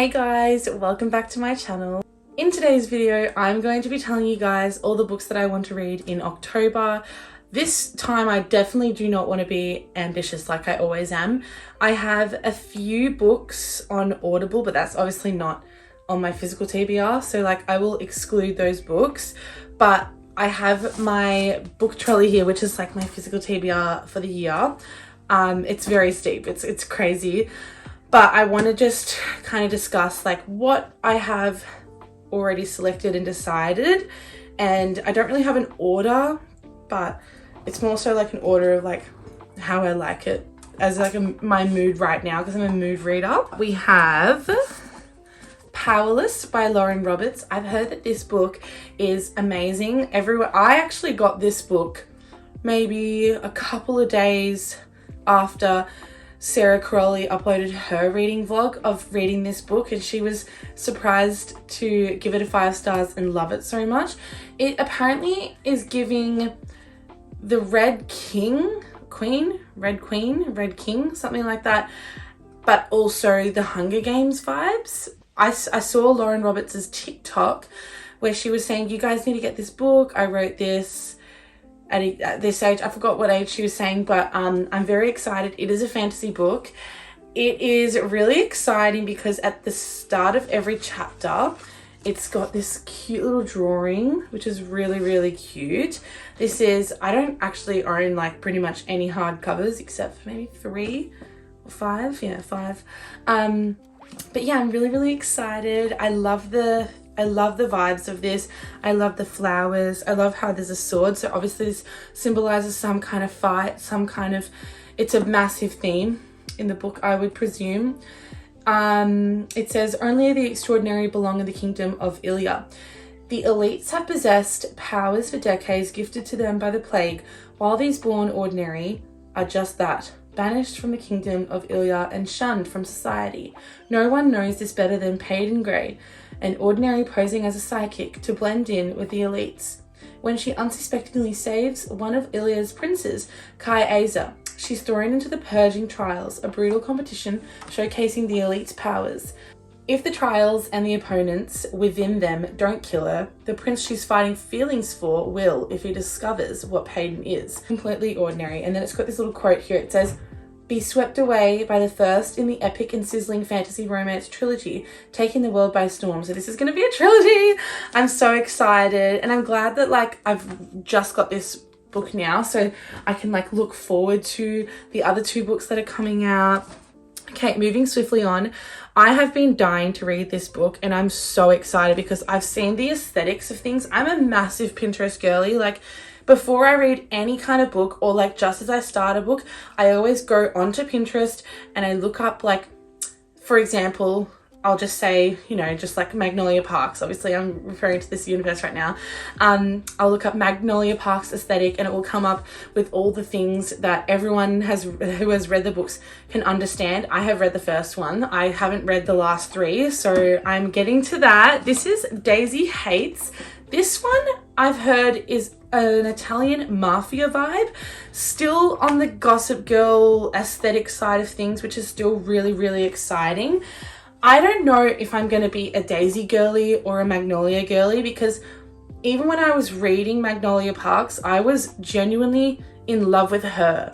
Hey guys, welcome back to my channel. In today's video, I'm going to be telling you guys all the books that I want to read in October. This time I definitely do not want to be ambitious like I always am. I have a few books on Audible, but that's obviously not on my physical TBR, so like I will exclude those books. But I have my book trolley here, which is like my physical TBR for the year. It's very steep, it's crazy. But I want to just kind of discuss like what I have already selected and decided. And I don't really have an order, but it's more so like an order of like how I like it as like my mood right now, because I'm a mood reader. We have Powerless by Lauren Roberts. I've heard that this book is amazing. I actually got this book maybe a couple of days after Sarah Crowley uploaded her reading vlog of reading this book, and she was surprised to give it a 5 stars and love it so much. It apparently is giving the Red King, something like that, but also the Hunger Games vibes. I saw Lauren Roberts' TikTok where she was saying, you guys need to get this book. I wrote this at this age. I forgot what age she was saying, but I'm very excited. It is a fantasy book. It is really exciting because at the start of every chapter, it's got this cute little drawing, which is really, really cute. This is, I don't actually own like pretty much any hardcovers except for maybe 3 or 5. Yeah, 5. But yeah, I'm really, really excited. I love the vibes of this. I love the flowers. I love how there's a sword. So obviously this symbolizes some kind of fight, it's a massive theme in the book, I would presume. It says, only the extraordinary belong in the kingdom of Ilya. The elites have possessed powers for decades gifted to them by the plague, while these born ordinary are just that, banished from the kingdom of Ilya and shunned from society. No one knows this better than Peyton Grey, an ordinary posing as a psychic to blend in with the elites. When she unsuspectingly saves one of Ilya's princes, Kai Aza, she's thrown into the purging trials, a brutal competition showcasing the elite's powers. If the trials and the opponents within them don't kill her, the prince she's fighting feelings for will if he discovers what Peyton is. Completely ordinary. And then it's got this little quote here. It says, be swept away by the first in the epic and sizzling fantasy romance trilogy, taking the world by storm. So this is going to be a trilogy. I'm so excited. And I'm glad that like I've just got this book now, so I can like look forward to the other 2 books that are coming out. Okay, moving swiftly on. I have been dying to read this book and I'm so excited because I've seen the aesthetics of things. I'm a massive Pinterest girly. Like before I read any kind of book, or like just as I start a book, I always go onto Pinterest and I look up, like, for example, I'll just say, you know, just like Magnolia Parks. Obviously I'm referring to this universe right now. I'll look up Magnolia Parks aesthetic and it will come up with all the things that everyone who has read the books can understand. I have read the first one. I haven't read the last 3, so I'm getting to that. This is Daisy Hates. This one I've heard is an Italian mafia vibe, still on the Gossip Girl aesthetic side of things, which is still really, really exciting. I don't know if I'm going to be a Daisy girly or a Magnolia girly, because even when I was reading Magnolia Parks, I was genuinely in love with her.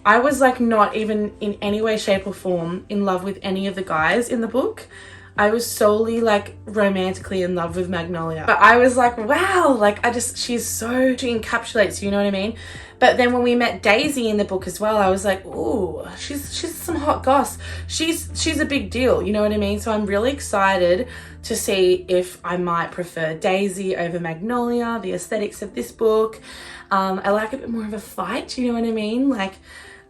I was like not even in any way, shape or form in love with any of the guys in the book. I was solely like romantically in love with Magnolia. But I was like, wow, like she encapsulates, you know what I mean? But then when we met Daisy in the book as well, I was like, ooh, she's some hot goss. She's a big deal, you know what I mean? So I'm really excited to see if I might prefer Daisy over Magnolia, the aesthetics of this book. I like a bit more of a fight, you know what I mean? Like,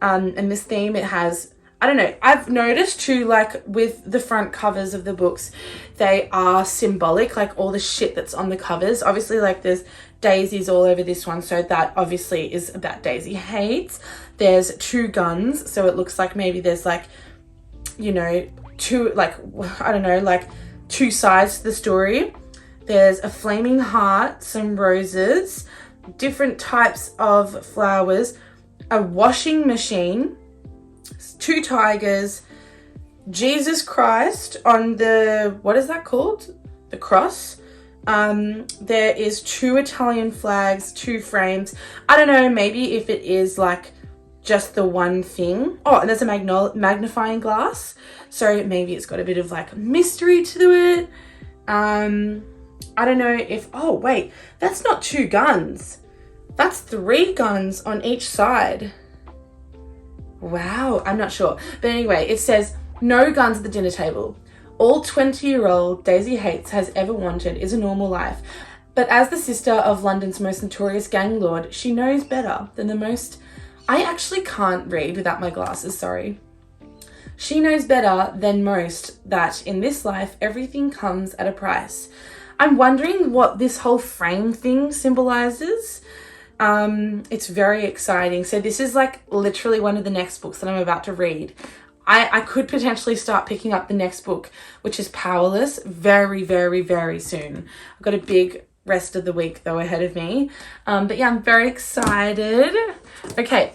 and this theme, it has, I don't know, I've noticed too, like with the front covers of the books, they are symbolic, like all the shit that's on the covers. Obviously, like there's daisies all over this one, so that obviously is about Daisy Hates. There's 2 guns, so it looks like maybe there's like, you know, 2, like, I don't know, like 2 sides to the story. There's a flaming heart, some roses, different types of flowers, a washing machine, 2 tigers, Jesus Christ on the, what is that called? The cross. There is 2 Italian flags, 2 frames. I don't know, maybe if it is like just the one thing. Oh, and there's a magnifying glass. So maybe it's got a bit of like mystery to it. I don't know if, oh wait, that's not 2 guns. That's 3 guns on each side. Wow, I'm not sure. But anyway, it says, no guns at the dinner table. All 20-year-old Daisy Hates has ever wanted is a normal life. But as the sister of London's most notorious gang lord, she knows better than the most... I actually can't read without my glasses, sorry. She knows better than most that in this life, everything comes at a price. I'm wondering what this whole frame thing symbolizes. It's very exciting. So this is like literally one of the next books that I'm about to read. I could potentially start picking up the next book, which is Powerless, very, very, very soon. I've got a big rest of the week though ahead of me. But yeah, I'm very excited. Okay,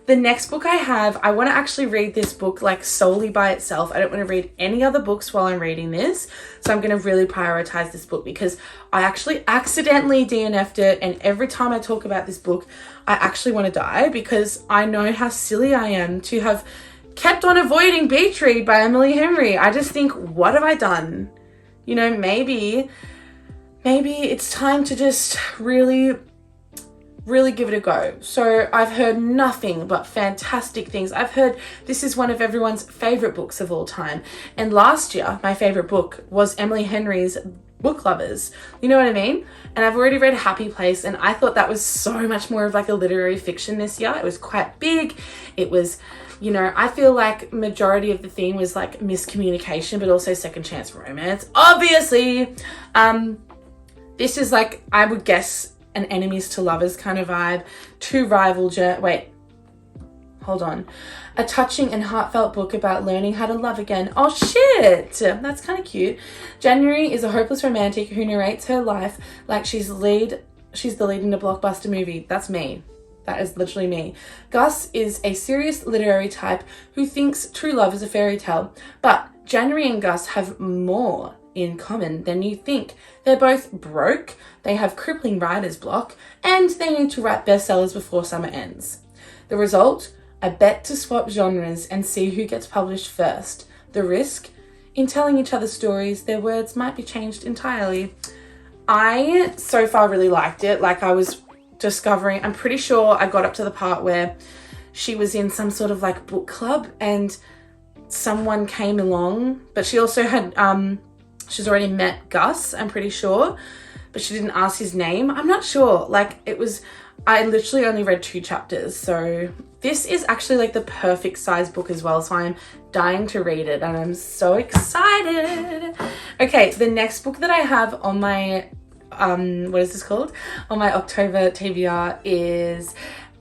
the next book I have, I want to actually read this book like solely by itself. I don't want to read any other books while I'm reading this. So I'm going to really prioritize this book because I actually accidentally DNF'd it. And every time I talk about this book, I actually want to die because I know how silly I am to have kept on avoiding Beach Read by Emily Henry. I just think, what have I done? You know, maybe it's time to just really give it a go. So I've heard nothing but fantastic things. I've heard this is one of everyone's favorite books of all time. And last year, my favorite book was Emily Henry's Book Lovers. You know what I mean? And I've already read Happy Place, and I thought that was so much more of like a literary fiction this year. It was quite big. It was, you know, I feel like majority of the theme was like miscommunication, but also second chance romance. Obviously, this is like, I would guess, an enemies to lovers kind of vibe. 2 rival a touching and heartfelt book about learning how to love again. Oh shit, that's kind of cute. January is a hopeless romantic who narrates her life like she's the lead in a blockbuster movie. That's me. That is literally me. Gus is a serious literary type who thinks true love is a fairy tale. But January and Gus have more in common than you think. They're both broke, they have crippling writer's block, and they need to write bestsellers before summer ends. The result? A bet to swap genres and see who gets published first. The risk? In telling each other stories, their words might be changed entirely. I so far really liked it. Like, I was discovering, I'm pretty sure I got up to the part where she was in some sort of like book club and someone came along, but she also had she's already met Gus, I'm pretty sure, but she didn't ask his name. I'm not sure. Like, it was, I literally only read 2 chapters, so this is actually like the perfect size book as well, so I'm dying to read it and I'm so excited. Okay, the next book that I have on my what is this called? On my October TBR is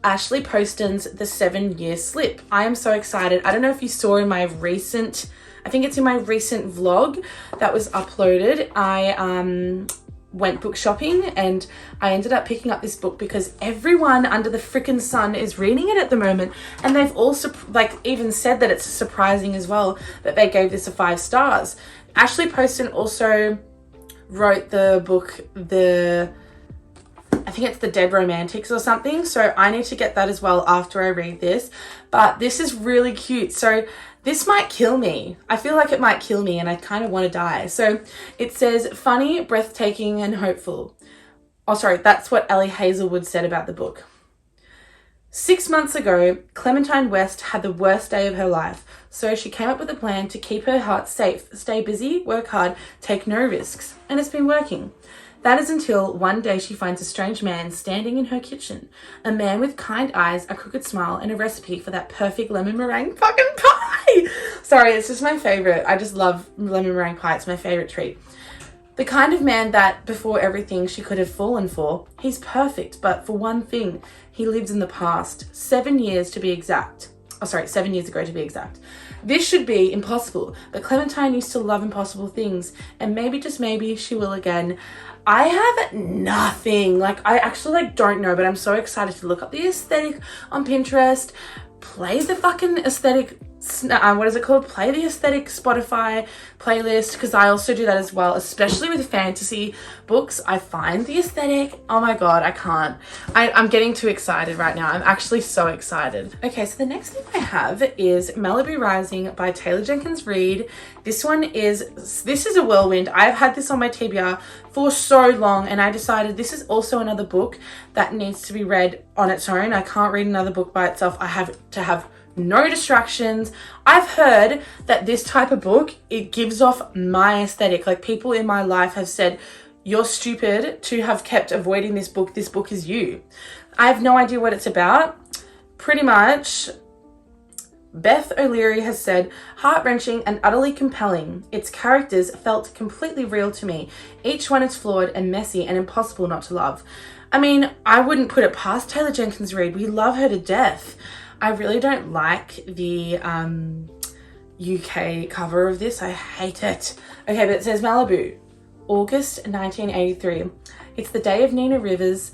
Ashley Poston's The 7-Year Slip. I am so excited. I don't know if you saw in my recent, I think it's in my recent vlog that was uploaded. I went book shopping and I ended up picking up this book because everyone under the frickin' sun is reading it at the moment, and they've also like even said that it's surprising as well that they gave this a 5 stars. Ashley Poston also wrote the book, I think it's The Dead Romantics or something, so I need to get that as well after I read this. But this is really cute, so this might kill me. I feel like it might kill me and I kind of want to die. So it says, funny, breathtaking, and hopeful. Oh, sorry, that's what Ellie Hazelwood said about the book. 6 months ago, Clementine West had the worst day of her life, so she came up with a plan to keep her heart safe, stay busy, work hard, take no risks, and it's been working. That is until one day she finds a strange man standing in her kitchen. A man with kind eyes, a crooked smile, and a recipe for that perfect lemon meringue fucking pie! Sorry, it's just my favorite. I just love lemon meringue pie. It's my favorite treat. The kind of man that, before everything she could have fallen for, he's perfect, but for one thing, he lives in the past. 7 years to be exact. Oh, sorry, 7 years ago to be exact. This should be impossible, but Clementine used to love impossible things, and maybe, just maybe, she will again. I have nothing. Like, I actually don't know, but I'm so excited to look up the aesthetic on Pinterest, play the fucking aesthetic what is it called? Play the Aesthetic Spotify playlist, because I also do that as well, especially with fantasy books. I find the aesthetic, oh my god, I can't. I'm getting too excited right now. I'm actually so excited. Okay, so the next thing I have is Malibu Rising by Taylor Jenkins Reid. This is a whirlwind. I've had this on my TBR for so long, and I decided this is also another book that needs to be read on its own. I can't read another book by itself. I have to have no distractions. I've heard that this type of book, it gives off my aesthetic. Like, people in my life have said, you're stupid to have kept avoiding this book. This book is you. I have no idea what it's about. Pretty much, Beth O'Leary has said, heart-wrenching and utterly compelling. Its characters felt completely real to me. Each one is flawed and messy and impossible not to love. I mean, I wouldn't put it past Taylor Jenkins Reid. We love her to death. I really don't like the UK cover of this. I hate it. Okay, but it says Malibu, August 1983. It's the day of Nina Rivers'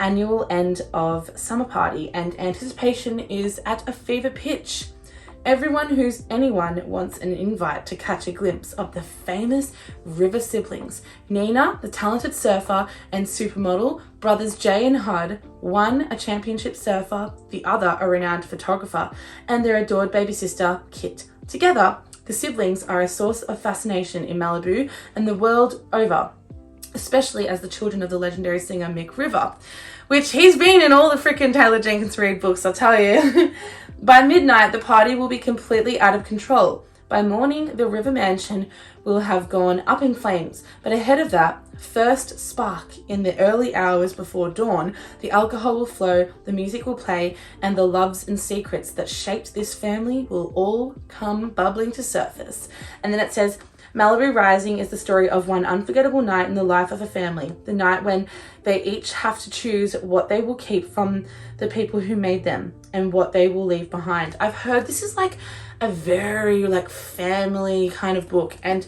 annual end of summer party, and anticipation is at a fever pitch. Everyone who's anyone wants an invite to catch a glimpse of the famous River siblings. Nina, the talented surfer and supermodel, brothers Jay and Hud, one a championship surfer, the other a renowned photographer, and their adored baby sister, Kit. Together, the siblings are a source of fascination in Malibu and the world over, especially as the children of the legendary singer Mick River, which he's been in all the freaking Taylor Jenkins Reid books, I'll tell you. By midnight, the party will be completely out of control. By morning, the River Mansion will have gone up in flames. But ahead of that first spark, in the early hours before dawn, the alcohol will flow, the music will play, and the loves and secrets that shaped this family will all come bubbling to surface. And then it says, Malibu Rising is the story of one unforgettable night in the life of a family. The night when they each have to choose what they will keep from the people who made them and what they will leave behind. I've heard this is like a very like family kind of book, and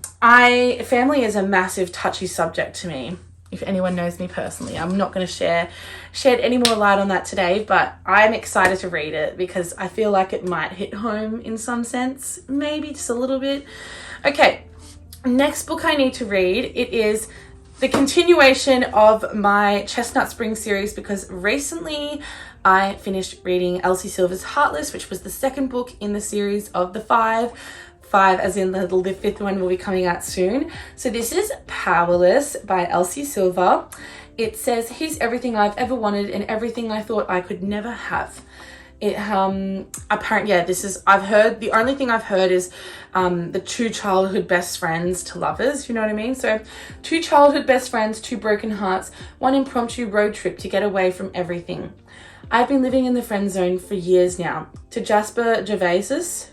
family is a massive touchy subject to me. If anyone knows me personally, I'm not going to shed any more light on that today, but I'm excited to read it because I feel like it might hit home in some sense, maybe just a little bit. Okay, next book I need to read, it is the continuation of my Chestnut Spring series, because recently I finished reading Elsie Silver's Heartless, which was the second book in the series of the five as in the fifth one will be coming out soon. So this is Powerless by Elsie Silver. It says, he's everything I've ever wanted and everything I thought I could never have. It apparently, yeah, this is, I've heard, the only thing I've heard is the two childhood best friends to lovers, you know what I mean? So two childhood best friends, two broken hearts, one impromptu road trip to get away from everything. I've been living in the friend zone for years now. To Jasper Gervais's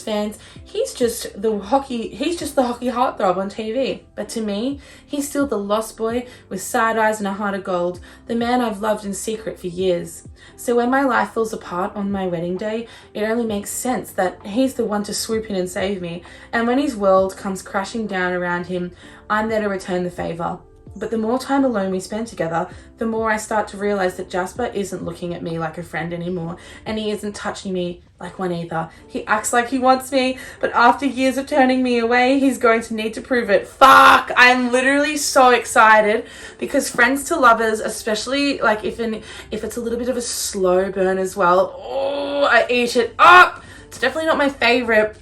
fans, he's just the hockey heartthrob on TV. But to me, he's still the lost boy with side eyes and a heart of gold, the man I've loved in secret for years. So when my life falls apart on my wedding day, it only makes sense that he's the one to swoop in and save me. And when his world comes crashing down around him, I'm there to return the favor. But the more time alone we spend together, the more I start to realize that Jasper isn't looking at me like a friend anymore, and he isn't touching me like one either. He acts like he wants me, but after years of turning me away, he's going to need to prove it. Fuck! I'm literally so excited, because friends to lovers, especially like if it's a little bit of a slow burn as well, oh, I eat it up. It's definitely not my favorite.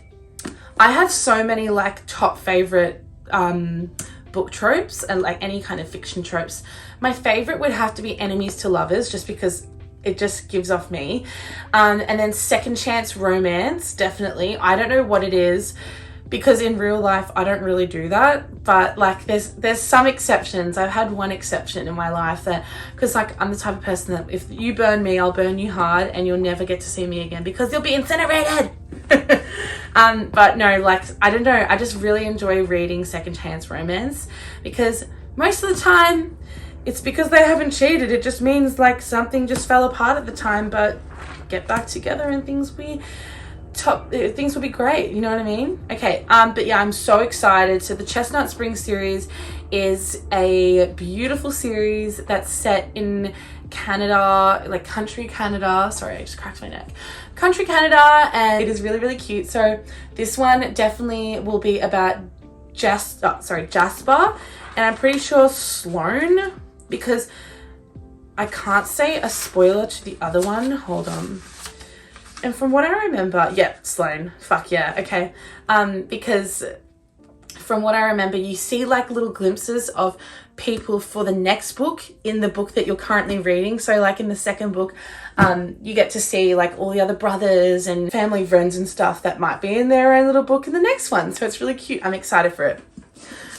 I have so many like top favorite book tropes and like any kind of fiction tropes. My favorite would have to be enemies to lovers, just because it just gives off me. And then second chance romance, definitely. I don't know what it is, because in real life I don't really do that, but like there's some exceptions. I've had one exception in my life, that because like I'm the type of person that if you burn me, I'll burn you hard and you'll never get to see me again because you'll be incinerated. But no, like, I don't know, I just really enjoy reading second chance romance, because most of the time it's because they haven't cheated. It just means like something just fell apart at the time, but get back together and things will be great, you know what I mean? Okay, but yeah, I'm so excited. So the Chestnut Spring series is a beautiful series that's set in Canada, like country Canada. Sorry, I just cracked my neck. Country Canada, and it is really, really cute. So this one definitely will be about Jasper, and I'm pretty sure Sloane, because I can't say a spoiler to the other one. Hold on. And from what I remember, yeah, Sloane. Fuck yeah, okay. Because from what I remember, you see like little glimpses of people for the next book in the book that you're currently reading. So like in the second book, you get to see like all the other brothers and family friends and stuff that might be in their own little book in the next one. So it's really cute. I'm excited for it.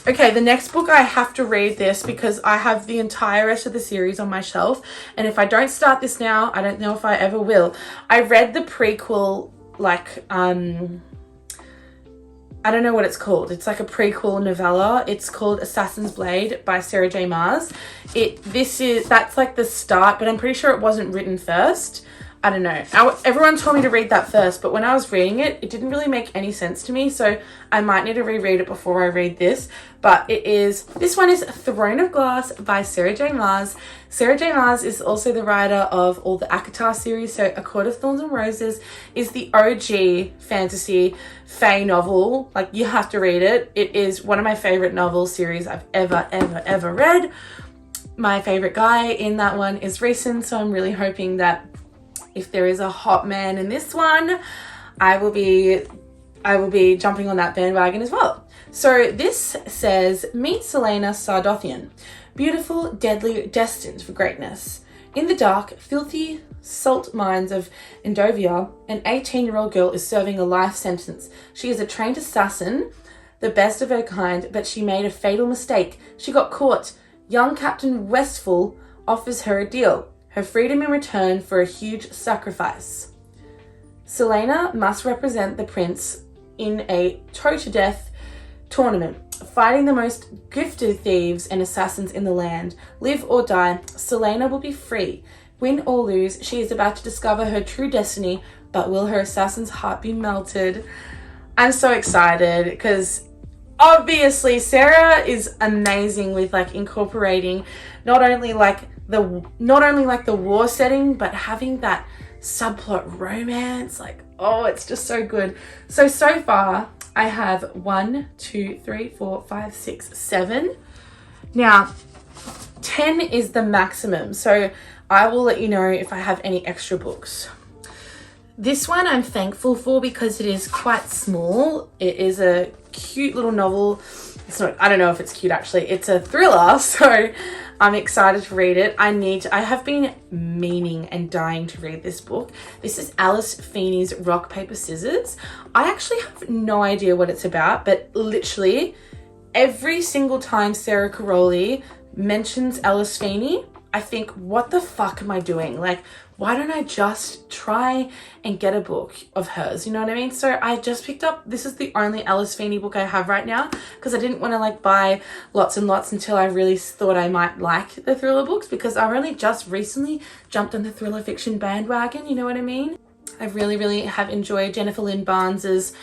Okay, the next book, I have to read this because I have the entire rest of the series on my shelf. And if I don't start this now, I don't know if I ever will. I read the prequel, like, I don't know what it's called. It's like a prequel novella. It's called Assassin's Blade by Sarah J. Maas. That's like the start, but I'm pretty sure it wasn't written first. I don't know. Everyone told me to read that first, but when I was reading it, it didn't really make any sense to me. So I might need to reread it before I read this. But this one is Throne of Glass by Sarah J. Maas. Sarah J. Maas is also the writer of all the ACOTAR series. So A Court of Thorns and Roses is the OG fantasy fae novel. Like, you have to read it. It is one of my favorite novel series I've ever read. My favorite guy in that one is Reeson. So I'm really hoping that if there is a hot man in this one, I will be jumping on that bandwagon as well. So this says, meet Selena Sardothian, beautiful, deadly, destined for greatness. In the dark, filthy salt mines of Endovia, an 18-year-old girl is serving a life sentence. She is a trained assassin, the best of her kind, but she made a fatal mistake. She got caught. Young Captain Westfall offers her a deal. Her freedom in return for a huge sacrifice. Selena must represent the prince in a toe-to-death tournament, fighting the most gifted thieves and assassins in the land. Live or die, Selena will be free. Win or lose, she is about to discover her true destiny, but will her assassin's heart be melted? I'm so excited because obviously Sarah is amazing with like incorporating not only like the war setting, but having that subplot romance. Like, oh, it's just so good. So far I have 1, 2, 3, 4, 5, 6, 7. Now 10 is the maximum, so I will let you know if I have any extra books. This one I'm thankful for because it is quite small. It is a cute little novel. It's not, I don't know if it's cute actually. It's a thriller, so I'm excited to read it. I have been meaning and dying to read this book. This is Alice Feeney's Rock, Paper, Scissors. I actually have no idea what it's about, but literally every single time Sarah Caroli mentions Alice Feeney, I think, what the fuck am I doing? Like, why don't I just try and get a book of hers? You know what I mean? So I just picked up, this is the only Alice Feeney book I have right now because I didn't want to like buy lots and lots until I really thought I might like the thriller books, because I've only just recently jumped on the thriller fiction bandwagon, you know what I mean? I really have enjoyed Jennifer Lynn Barnes's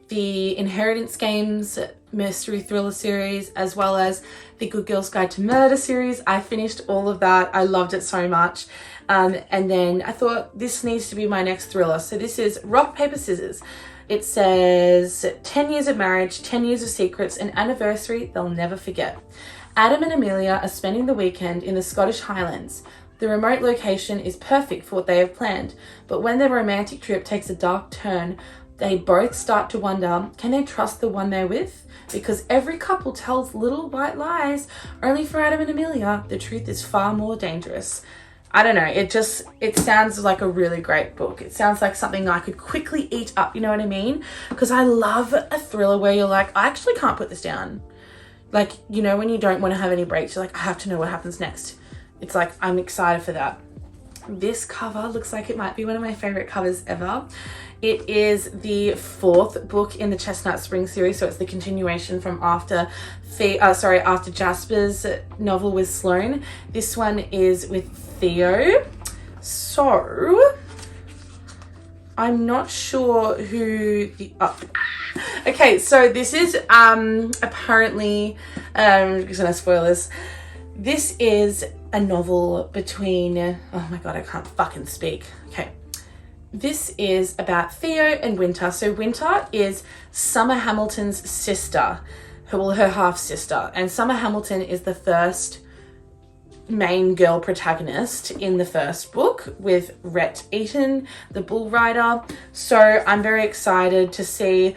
The Inheritance Games mystery thriller series, as well as the Good Girl's Guide to Murder series. I finished all of that. I loved it so much. And then I thought this needs to be my next thriller. So this is Rock, Paper, Scissors. It says 10 years of marriage, 10 years of secrets, an anniversary they'll never forget. Adam and Amelia are spending the weekend in the Scottish Highlands. The remote location is perfect for what they have planned, but when their romantic trip takes a dark turn, they both start to wonder, can they trust the one they're with? Because every couple tells little white lies. Only for Adam and Amelia, the truth is far more dangerous. I don't know, it sounds like a really great book. It sounds like something I could quickly eat up, you know what I mean? Because I love a thriller where you're like, I actually can't put this down. Like, you know, when you don't want to have any breaks, you're like, I have to know what happens next. It's like, I'm excited for that. This cover looks like it might be one of my favorite covers ever. It is the 4th book in the Chestnut Spring series, so it's the continuation from after Jasper's novel with Sloane. This one is with Theo. So I'm not sure who the Okay, so this is apparently, I'm just gonna spoil this. This is a novel between, oh my god, I can't fucking speak. Okay. This is about Theo and Winter. So Winter is Summer Hamilton's sister, her half sister, and Summer Hamilton is the first main girl protagonist in the first book with Rhett Eaton, the bull rider. So I'm very excited to see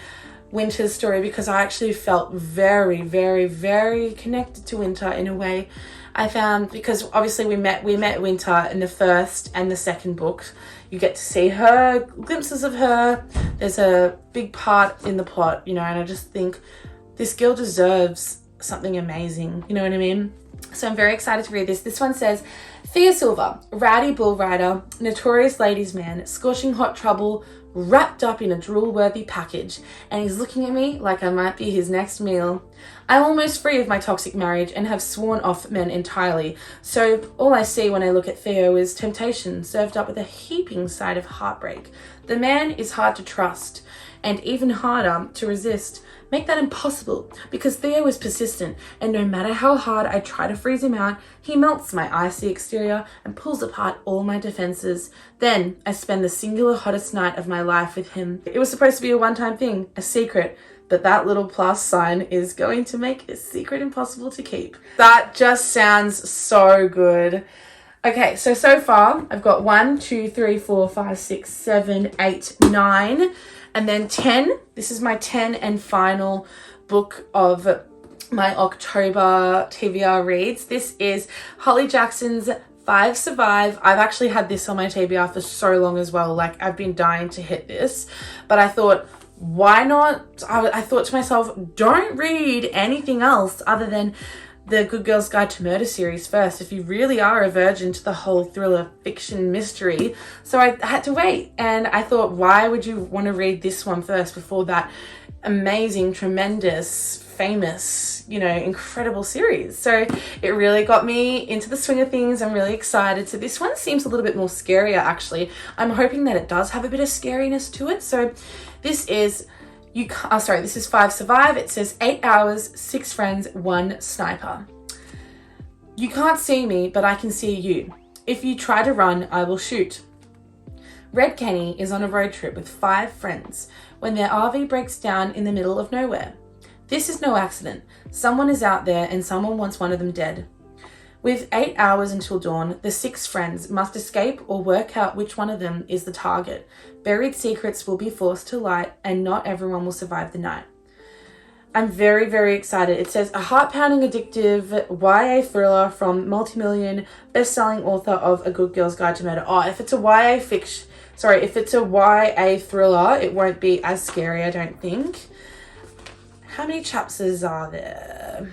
Winter's story because I actually felt very, very, very connected to Winter in a way. I found, because obviously we met Winter in the first and the second book. You get to see her, glimpses of her. There's a big part in the plot, you know, and I just think this girl deserves something amazing, you know what I mean? So I'm very excited to read this. This one says, Thea Silver, rowdy bull rider, notorious ladies man, scorching hot trouble, wrapped up in a drool-worthy package, and he's looking at me like I might be his next meal. I'm almost free of my toxic marriage and have sworn off men entirely, so all I see when I look at Theo is temptation served up with a heaping side of heartbreak. The man is hard to trust, and even harder to resist. Make that impossible, because Theo is persistent, and no matter how hard I try to freeze him out, he melts my icy exterior and pulls apart all my defenses. Then I spend the singular hottest night of my life with him. It was supposed to be a one-time thing, a secret, but that little plus sign is going to make his secret impossible to keep. That just sounds so good. Okay, so far I've got 1, 2, 3, 4, 5, 6, 7, 8, 9, and then 10. This is my 10 and final book of my October TBR reads. This is Holly Jackson's 5 Survive. I've actually had this on my TBR for so long as well. Like, I've been dying to hit this, but I thought, why not? I thought to myself, don't read anything else other than the Good Girl's Guide to Murder series first if you really are a virgin to the whole thriller fiction mystery. So I had to wait, and I thought, why would you want to read this one first before that amazing, tremendous, famous, you know, incredible series? So it really got me into the swing of things. I'm really excited. So this one seems a little bit more scarier, actually. I'm hoping that it does have a bit of scariness to it. So this is this is 5 Survive. It says 8 hours, 6 friends, 1 sniper. You can't see me, but I can see you. If you try to run, I will shoot. Red Kenny is on a road trip with 5 friends when their RV breaks down in the middle of nowhere. This is no accident. Someone is out there and someone wants one of them dead. With 8 hours until dawn, the 6 friends must escape or work out which one of them is the target. Buried secrets will be forced to light, and not everyone will survive the night. I'm very, very excited. It says a heart-pounding, addictive YA thriller from multi-million best-selling author of A Good Girl's Guide to Murder. Oh, if it's a if it's a YA thriller, it won't be as scary, I don't think. How many chapters are there?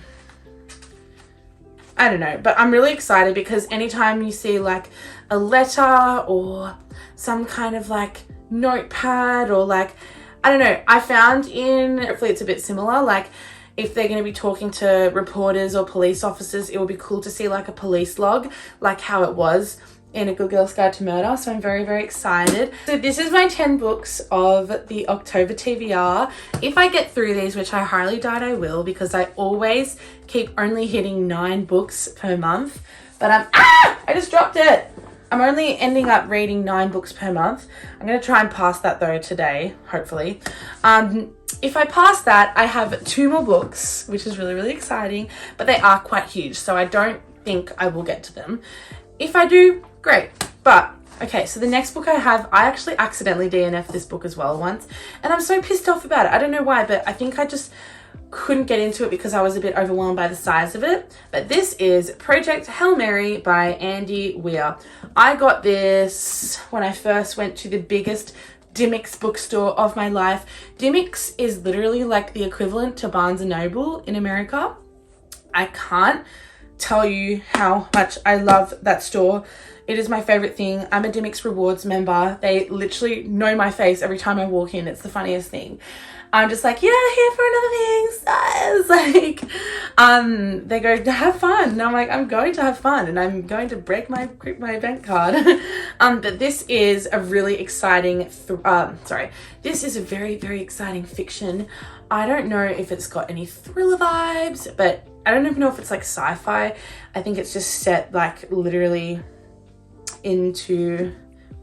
I don't know, but I'm really excited because anytime you see like a letter or some kind of like notepad or like, I don't know, I found hopefully it's a bit similar, like if they're going to be talking to reporters or police officers, it would be cool to see like a police log, like how it was in A Good Girl's Guide to Murder. So I'm very, very excited. So this is my 10 books of the October TBR. If I get through these, which I highly doubt I will, because I always keep only hitting 9 books per month, but I just dropped it. I'm only ending up reading 9 books per month. I'm going to try and pass that though today, hopefully. If I pass that, I have 2 more books, which is really, really exciting, but they are quite huge, so I don't think I will get to them. If I do, great. But okay, so the next book I actually accidentally DNF'd this book as well once, and I'm so pissed off about it. I don't know why, but I think I just couldn't get into it because I was a bit overwhelmed by the size of it. But this is Project Hail Mary by Andy Weir. I got this when I first went to the biggest Dymocks bookstore of my life. Dymocks is literally like the equivalent to Barnes & Noble in America. I can't tell you how much I love that store. It is my favorite thing. I'm a Dimmicks Rewards member. They literally know my face every time I walk in. It's the funniest thing. I'm just like, yeah, here for another thing, sis. Like, they go, have fun. And I'm like, I'm going to have fun, and I'm going to break my bank card. But this is a really exciting, this is a very, very exciting fiction. I don't know if it's got any thriller vibes, but I don't even know if it's like sci-fi. I think it's just set like literally into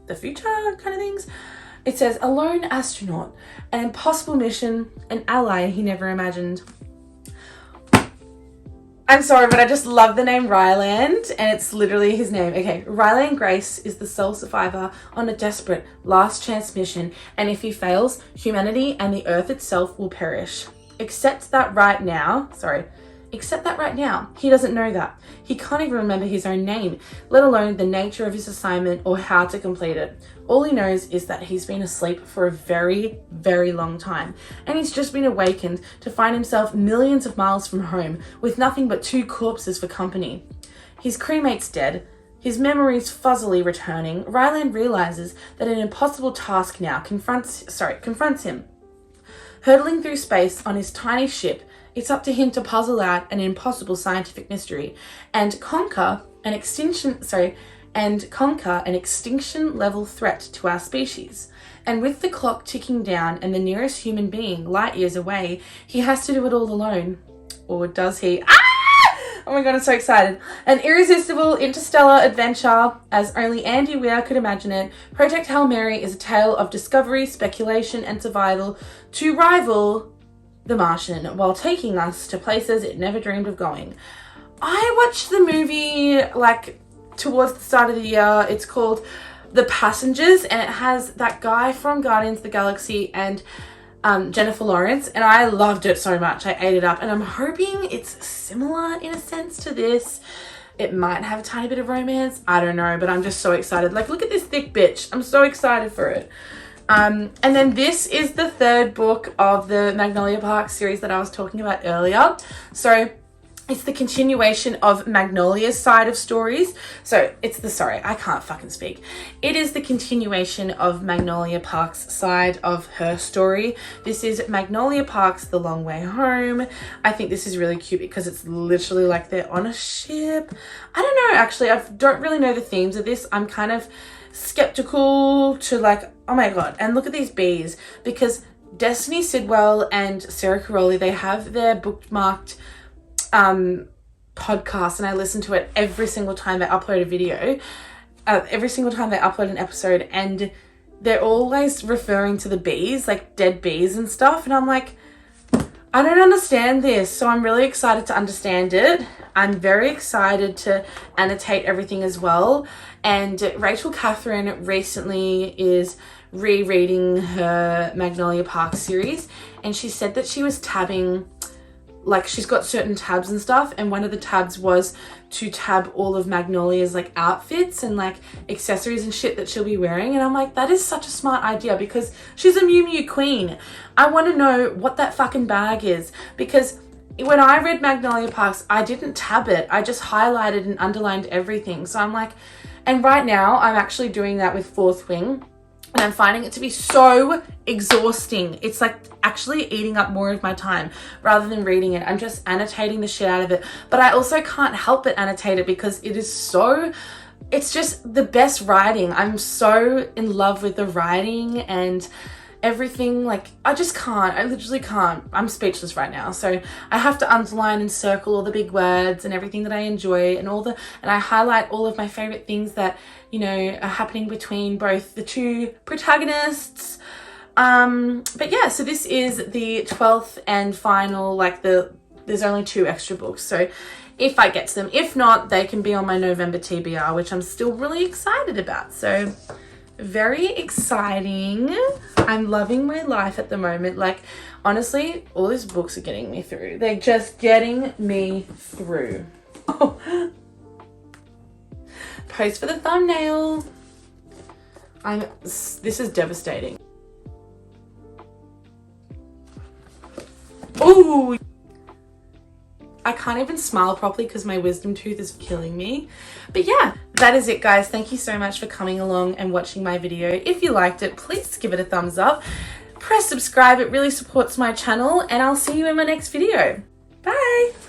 the future kind of things. It says, a lone astronaut, an impossible mission, an ally he never imagined. I'm sorry, but I just love the name Ryland, and it's literally his name. Okay, Ryland Grace is the sole survivor on a desperate last chance mission, and if he fails, humanity and the earth itself will perish. Except that right now, he doesn't know that. He can't even remember his own name, let alone the nature of his assignment or how to complete it. All he knows is that he's been asleep for a very, very long time, and he's just been awakened to find himself millions of miles from home with nothing but 2 corpses for company. His crewmate's dead, his memories fuzzily returning. Ryland realizes that an impossible task now confronts him. Hurtling through space on his tiny ship, it's up to him to puzzle out an impossible scientific mystery and conquer an extinction level threat to our species. And with the clock ticking down and the nearest human being light years away, he has to do it all alone. Or does he? Oh my god, I'm so excited. An irresistible interstellar adventure as only Andy Weir could imagine it. Project Hail Mary is a tale of discovery, speculation, and survival to rival The Martian while taking us to places it never dreamed of going. I watched the movie like towards the start of the year. It's called The Passengers, and it has that guy from Guardians of the Galaxy and Jennifer Lawrence, and I loved it so much. I ate it up, and I'm hoping it's similar in a sense to this. It might have a tiny bit of romance. I don't know, but I'm just so excited. Like, look at this thick bitch. I'm so excited for it. And then this is the 3rd book of the Magnolia Park series that I was talking about earlier. So it's the continuation of Magnolia's side of stories. I can't fucking speak. It is the continuation of Magnolia Park's side of her story. This is Magnolia Park's The Long Way Home. I think this is really cute because it's literally like they're on a ship. I don't know, actually. I don't really know the themes of this. I'm kind of skeptical to like, oh my god, and look at these bees, because Destiny Sidwell and Sarah Caroli, they have their bookmarked podcast, and I listen to it every single time they upload a video, every single time they upload an episode, and they're always referring to the bees, like dead bees and stuff, and I'm like, I don't understand this, so I'm really excited to understand it. I'm very excited to annotate everything as well. And Rachel Catherine recently is rereading her Magnolia Park series, and she said that she was tabbing, like she's got certain tabs and stuff, and one of the tabs was to tab all of Magnolia's like outfits and like accessories and shit that she'll be wearing. And I'm like, that is such a smart idea, because she's a Mew Mew queen. I want to know what that fucking bag is, because when I read Magnolia Parks, I didn't tab it. I just highlighted and underlined everything. So I'm like, and right now I'm actually doing that with Fourth Wing, and I'm finding it to be so exhausting. It's like actually eating up more of my time rather than reading it. I'm just annotating the shit out of it. But I also can't help but annotate it because it is so, it's just the best writing. I'm so in love with the writing and everything. Like, I literally can't. I'm speechless right now. So I have to underline and circle all the big words and everything that I enjoy, and I highlight all of my favorite things that, you know, are happening between both the 2 protagonists. But yeah, so this is the 12th and final, like there's only 2 extra books. So if I get to them, if not, they can be on my November TBR, which I'm still really excited about. So very exciting. I'm loving my life at the moment. Like, honestly, all these books are getting me through. They're just getting me through. Pose for the thumbnail. This is devastating. Oh, I can't even smile properly because my wisdom tooth is killing me. But yeah, that is it guys. Thank you so much for coming along and watching my video. If you liked it, please give it a thumbs up. Press subscribe, it really supports my channel, and I'll see you in my next video. Bye!